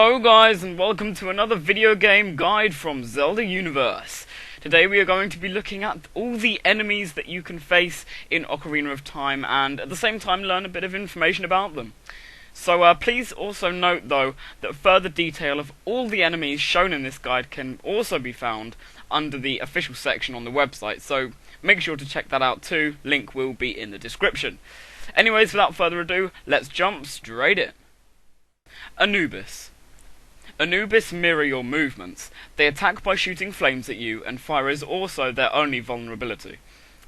Hello guys, and welcome to another video game guide from Zelda Universe. Today we are going to be looking at all the enemies that you can face in Ocarina of Time and at the same time learn a bit of information about them. So please also note though that further detail of all the enemies shown in this guide can also be found under the official section on the website, so make sure to check that out too. Link will be in the description. Anyways, without further ado, let's jump straight in. Anubis. Anubis mirror your movements. They attack by shooting flames at you, and fire is also their only vulnerability.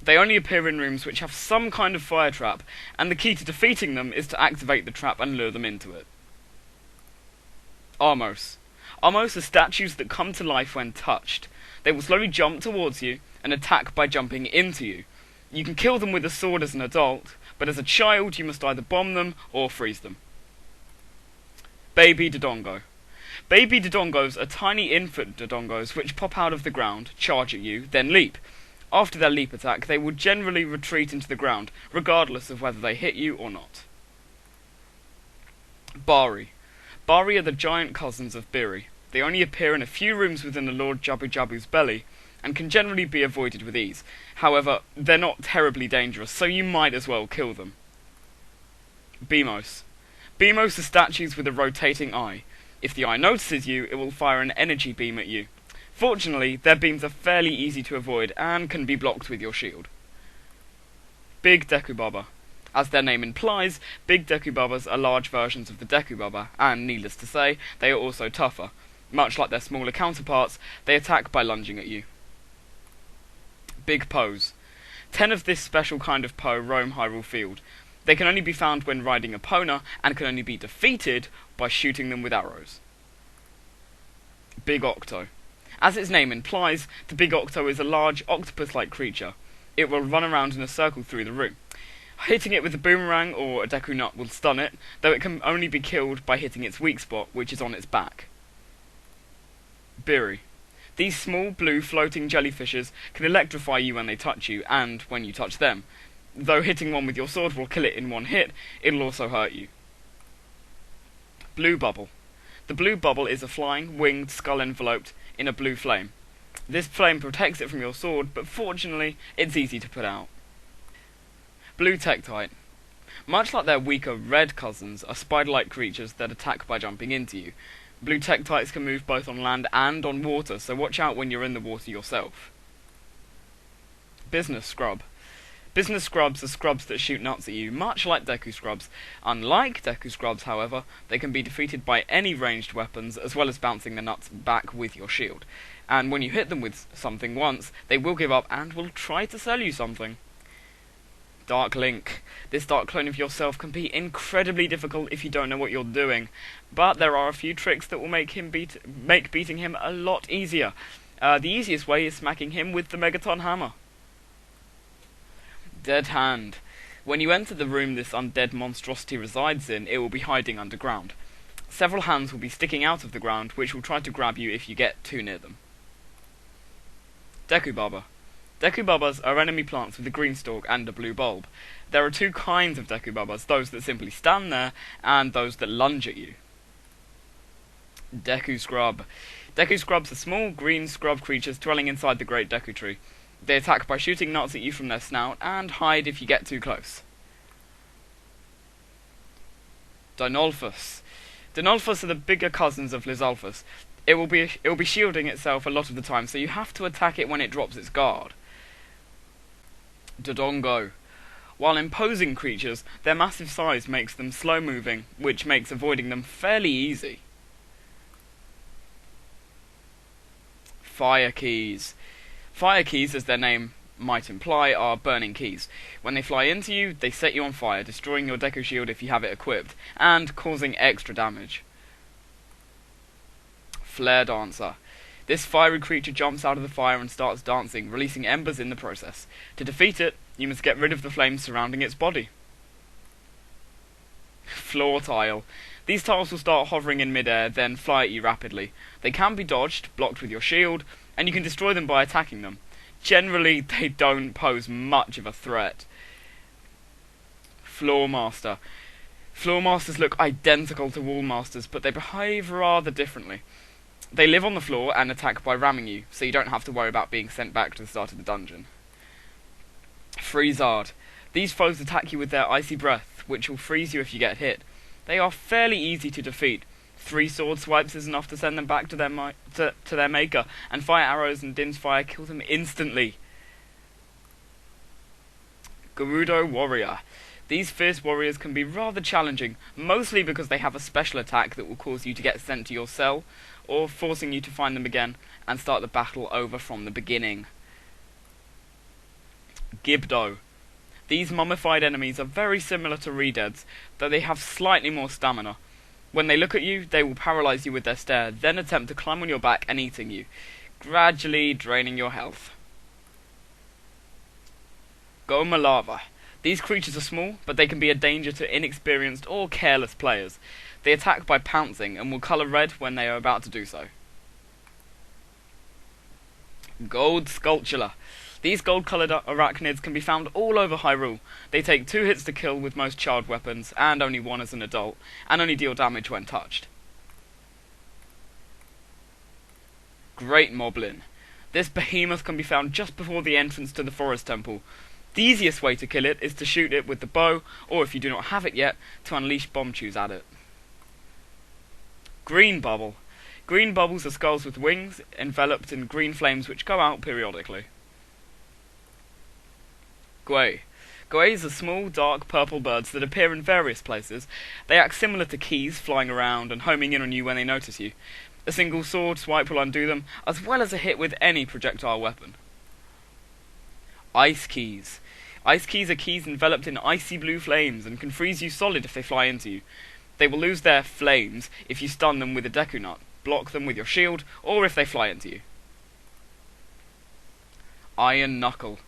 They only appear in rooms which have some kind of fire trap, and the key to defeating them is to activate the trap and lure them into it. Armos. Armos are statues that come to life when touched. They will slowly jump towards you and attack by jumping into you. You can kill them with a sword as an adult, but as a child you must either bomb them or freeze them. Baby Dodongo. Baby Dodongos are tiny infant Dodongos which pop out of the ground, charge at you, then leap. After their leap attack, they will generally retreat into the ground, regardless of whether they hit you or not. Bari. Bari are the giant cousins of Biri. They only appear in a few rooms within the Lord Jabu Jabu's belly, and can generally be avoided with ease. However, they're not terribly dangerous, so you might as well kill them. Beamos. Beamos are statues with a rotating eye. If the eye notices you, it will fire an energy beam at you. Fortunately, their beams are fairly easy to avoid and can be blocked with your shield. Big Deku Baba. As their name implies, Big Deku Babas are large versions of the Deku Baba, and needless to say, they are also tougher. Much like their smaller counterparts, they attack by lunging at you. Big Poes. 10 of this special kind of Poe roam Hyrule Field. They can only be found when riding a Pona, and can only be defeated by shooting them with arrows. Big Octo. As its name implies, the Big Octo is a large octopus-like creature. It will run around in a circle through the room. Hitting it with a boomerang or a Deku Nut will stun it, though it can only be killed by hitting its weak spot, which is on its back. Biri. These small blue floating jellyfishes can electrify you when they touch you, and when you touch them. Though hitting one with your sword will kill it in one hit, it'll also hurt you. Blue Bubble. The blue bubble is a flying, winged skull enveloped in a blue flame. This flame protects it from your sword, but fortunately, it's easy to put out. Blue Tektite. Much like their weaker red cousins, are spider-like creatures that attack by jumping into you. Blue Tektites can move both on land and on water, so watch out when you're in the water yourself. Business Scrub. Business Scrubs are scrubs that shoot nuts at you, much like Deku Scrubs. Unlike Deku Scrubs, however, they can be defeated by any ranged weapons, as well as bouncing the nuts back with your shield. And when you hit them with something once, they will give up and will try to sell you something. Dark Link. This dark clone of yourself can be incredibly difficult if you don't know what you're doing, but there are a few tricks that will make beating him a lot easier. The easiest way is smacking him with the Megaton Hammer. Dead Hand. When you enter the room this undead monstrosity resides in, it will be hiding underground. Several hands will be sticking out of the ground, which will try to grab you if you get too near them. Deku Baba. Deku Babas are enemy plants with a green stalk and a blue bulb. There are two kinds of Deku Babas, those that simply stand there, and those that lunge at you. Deku Scrub. Deku Scrubs are small, green scrub creatures dwelling inside the Great Deku Tree. They attack by shooting nuts at you from their snout, and hide if you get too close. Dinolphus. Dinolphus are the bigger cousins of Lizalfus. It will be shielding itself a lot of the time, so you have to attack it when it drops its guard. Dodongo. While imposing creatures, their massive size makes them slow-moving, which makes avoiding them fairly easy. Fire Keys. Fire keys, as their name might imply, are burning keys. When they fly into you, they set you on fire, destroying your Deku Shield if you have it equipped, and causing extra damage. Flare Dancer. This fiery creature jumps out of the fire and starts dancing, releasing embers in the process. To defeat it, you must get rid of the flames surrounding its body. Floor Tile. These tiles will start hovering in midair, then fly at you rapidly. They can be dodged, blocked with your shield, and you can destroy them by attacking them. Generally, they don't pose much of a threat. Floor Master. Floor masters look identical to wall masters, but they behave rather differently. They live on the floor and attack by ramming you, so you don't have to worry about being sent back to the start of the dungeon. Freezard. These foes attack you with their icy breath, which will freeze you if you get hit. They are fairly easy to defeat. 3 sword swipes is enough to send them back to their maker, and fire arrows and Din's fire kill them instantly. Gerudo Warrior. These fierce warriors can be rather challenging, mostly because they have a special attack that will cause you to get sent to your cell, or forcing you to find them again and start the battle over from the beginning. Gibdo. These mummified enemies are very similar to Redeads, though they have slightly more stamina. When they look at you, they will paralyze you with their stare, then attempt to climb on your back and eating you, gradually draining your health. Goma Lava. These creatures are small, but they can be a danger to inexperienced or careless players. They attack by pouncing and will colour red when they are about to do so. Gold Sculptula. These gold-coloured arachnids can be found all over Hyrule. They take 2 hits to kill with most child weapons, and only 1 as an adult, and only deal damage when touched. Great Moblin. This behemoth can be found just before the entrance to the Forest Temple. The easiest way to kill it is to shoot it with the bow, or if you do not have it yet, to unleash bomb chews at it. Green Bubble. Green bubbles are skulls with wings, enveloped in green flames which go out periodically. Gwei. Gweis are small, dark, purple birds that appear in various places. They act similar to keys, flying around and homing in on you when they notice you. A single sword swipe will undo them, as well as a hit with any projectile weapon. Ice Keys. Ice keys are keys enveloped in icy blue flames and can freeze you solid if they fly into you. They will lose their flames if you stun them with a Deku Nut, block them with your shield, or if they fly into you. Iron Knuckle.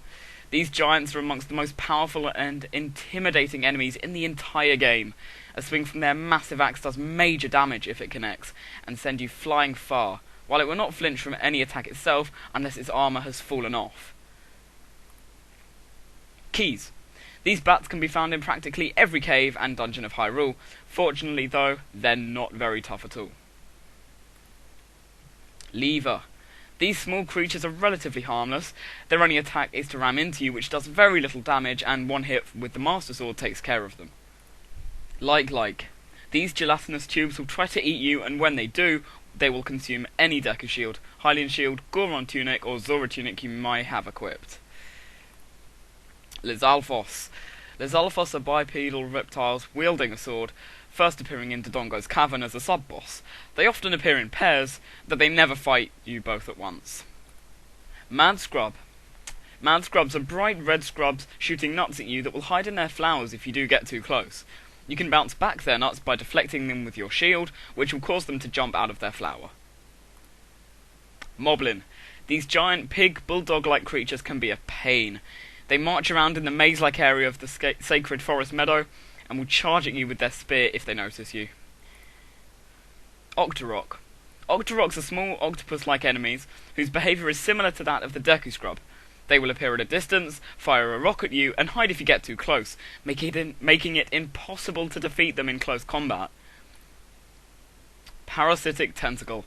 These giants are amongst the most powerful and intimidating enemies in the entire game. A swing from their massive axe does major damage if it connects, and send you flying far, while it will not flinch from any attack itself unless its armour has fallen off. Keys. These bats can be found in practically every cave and dungeon of Hyrule. Fortunately though, they're not very tough at all. Lever. These small creatures are relatively harmless. Their only attack is to ram into you, which does very little damage, and one hit with the Master Sword takes care of them. Like. These gelatinous tubes will try to eat you, and when they do, they will consume any Deku Shield, Hylian Shield, Goron Tunic, or Zora Tunic you might have equipped. Lizalfos. Lizalfos are bipedal reptiles wielding a sword, first appearing in Dodongo's cavern as a sub-boss. They often appear in pairs, but they never fight you both at once. Mad Scrub. Mad Scrubs are bright red scrubs shooting nuts at you that will hide in their flowers if you do get too close. You can bounce back their nuts by deflecting them with your shield, which will cause them to jump out of their flower. Moblin. These giant pig, bulldog-like creatures can be a pain. They march around in the maze-like area of the sacred forest meadow, and will charge at you with their spear if they notice you. Octorok. Octoroks are small octopus-like enemies, whose behaviour is similar to that of the Deku Scrub. They will appear at a distance, fire a rock at you, and hide if you get too close, making it impossible to defeat them in close combat. Parasitic Tentacle.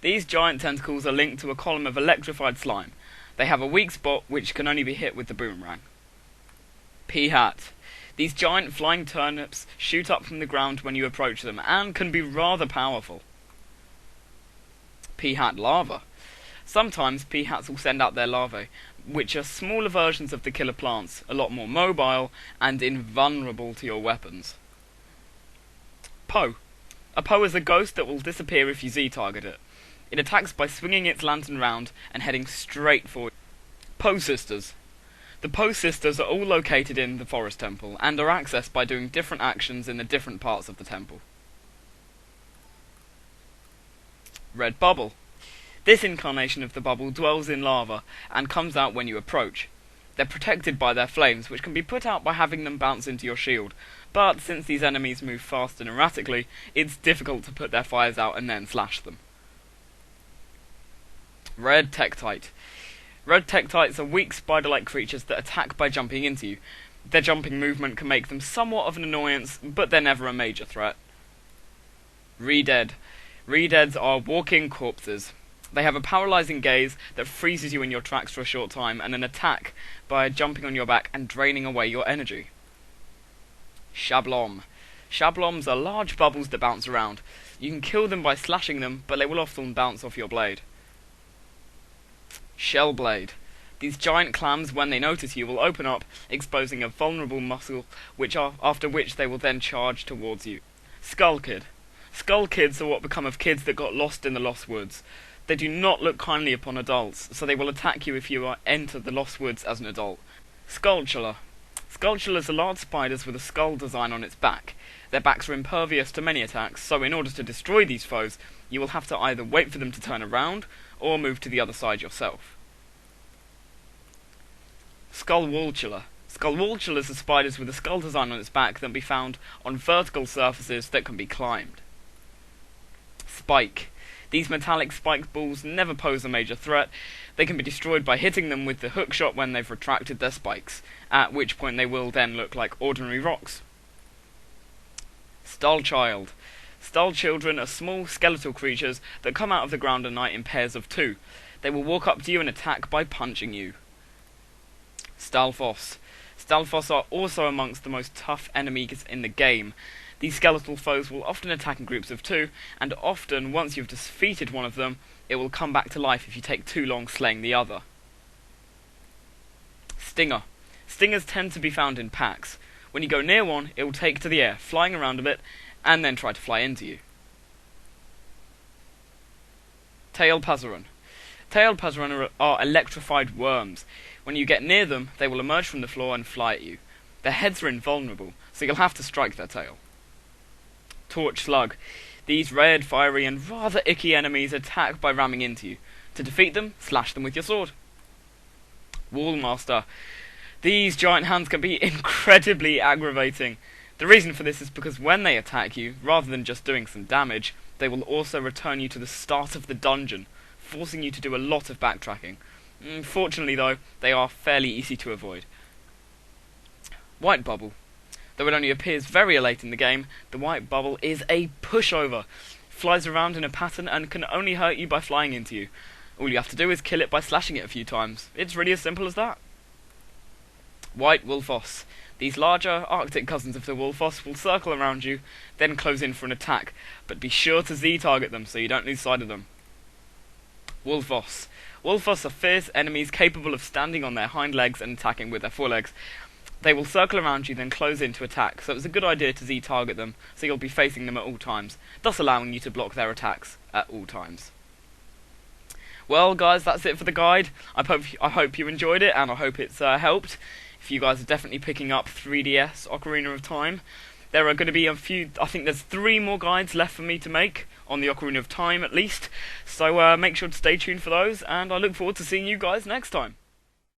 These giant tentacles are linked to a column of electrified slime. They have a weak spot which can only be hit with the boomerang. Peahat. These giant flying turnips shoot up from the ground when you approach them, and can be rather powerful. Peahat Larva. Sometimes peahats will send out their larvae, which are smaller versions of the killer plants, a lot more mobile, and invulnerable to your weapons. Poe. A Poe is a ghost that will disappear if you Z-target it. It attacks by swinging its lantern round and heading straight for you. Poe Sisters. The Poe Sisters are all located in the Forest Temple, and are accessed by doing different actions in the different parts of the temple. Red Bubble. This incarnation of the bubble dwells in lava, and comes out when you approach. They're protected by their flames, which can be put out by having them bounce into your shield, but since these enemies move fast and erratically, it's difficult to put their fires out and then slash them. Red Tektite. Red Tektites are weak spider-like creatures that attack by jumping into you. Their jumping movement can make them somewhat of an annoyance, but they're never a major threat. Re-Dead. Re-Deads are walking corpses. They have a paralysing gaze that freezes you in your tracks for a short time, and an attack by jumping on your back and draining away your energy. Shablom. Shabloms are large bubbles that bounce around. You can kill them by slashing them, but they will often bounce off your blade. Shellblade. These giant clams, when they notice you, will open up, exposing a vulnerable muscle, after which they will then charge towards you. Skull Kid. Skull Kids are what become of kids that got lost in the Lost Woods. They do not look kindly upon adults, so they will attack you if you enter the Lost Woods as an adult. Skulltula. Skulltulas are large spiders with a skull design on its back. Their backs are impervious to many attacks, so in order to destroy these foes, you will have to either wait for them to turn around, or move to the other side yourself. Skullwaltula. Skullwaltulas are spiders with a skull design on its back that can be found on vertical surfaces that can be climbed. Spike. These metallic spiked balls never pose a major threat. They can be destroyed by hitting them with the hookshot when they've retracted their spikes, at which point they will then look like ordinary rocks. Skullchild. Skull children are small skeletal creatures that come out of the ground at night in pairs of 2. They will walk up to you and attack by punching you. Stalfos. Stalfos are also amongst the most tough enemies in the game. These skeletal foes will often attack in groups of 2, and often, once you've defeated one of them, it will come back to life if you take too long slaying the other. Stinger. Stingers tend to be found in packs. When you go near one, it will take to the air, flying around a bit, and then try to fly into you. Tail Pazaran. Tail Pazaran are electrified worms. When you get near them, they will emerge from the floor and fly at you. Their heads are invulnerable, so you'll have to strike their tail. Torch Slug. These red, fiery, and rather icky enemies attack by ramming into you. To defeat them, slash them with your sword. Wallmaster. These giant hands can be incredibly aggravating. The reason for this is because when they attack you, rather than just doing some damage, they will also return you to the start of the dungeon, forcing you to do a lot of backtracking. Fortunately though, they are fairly easy to avoid. White Bubble. Though it only appears very late in the game, the white bubble is a pushover. Flies around in a pattern and can only hurt you by flying into you. All you have to do is kill it by slashing it a few times. It's really as simple as that. White Wolfos. These larger Arctic cousins of the Wolfos will circle around you, then close in for an attack, but be sure to Z-target them so you don't lose sight of them. Wolfos. Wolfos are fierce enemies capable of standing on their hind legs and attacking with their forelegs. They will circle around you, then close in to attack, so it's a good idea to Z-target them, so you'll be facing them at all times, thus allowing you to block their attacks at all times. Well guys, that's it for the guide. I hope you enjoyed it, and I hope it's helped. If you guys are definitely picking up 3DS Ocarina of Time, there are going to be a few, I think there's 3 more guides left for me to make on the Ocarina of Time at least, so make sure to stay tuned for those, and I look forward to seeing you guys next time.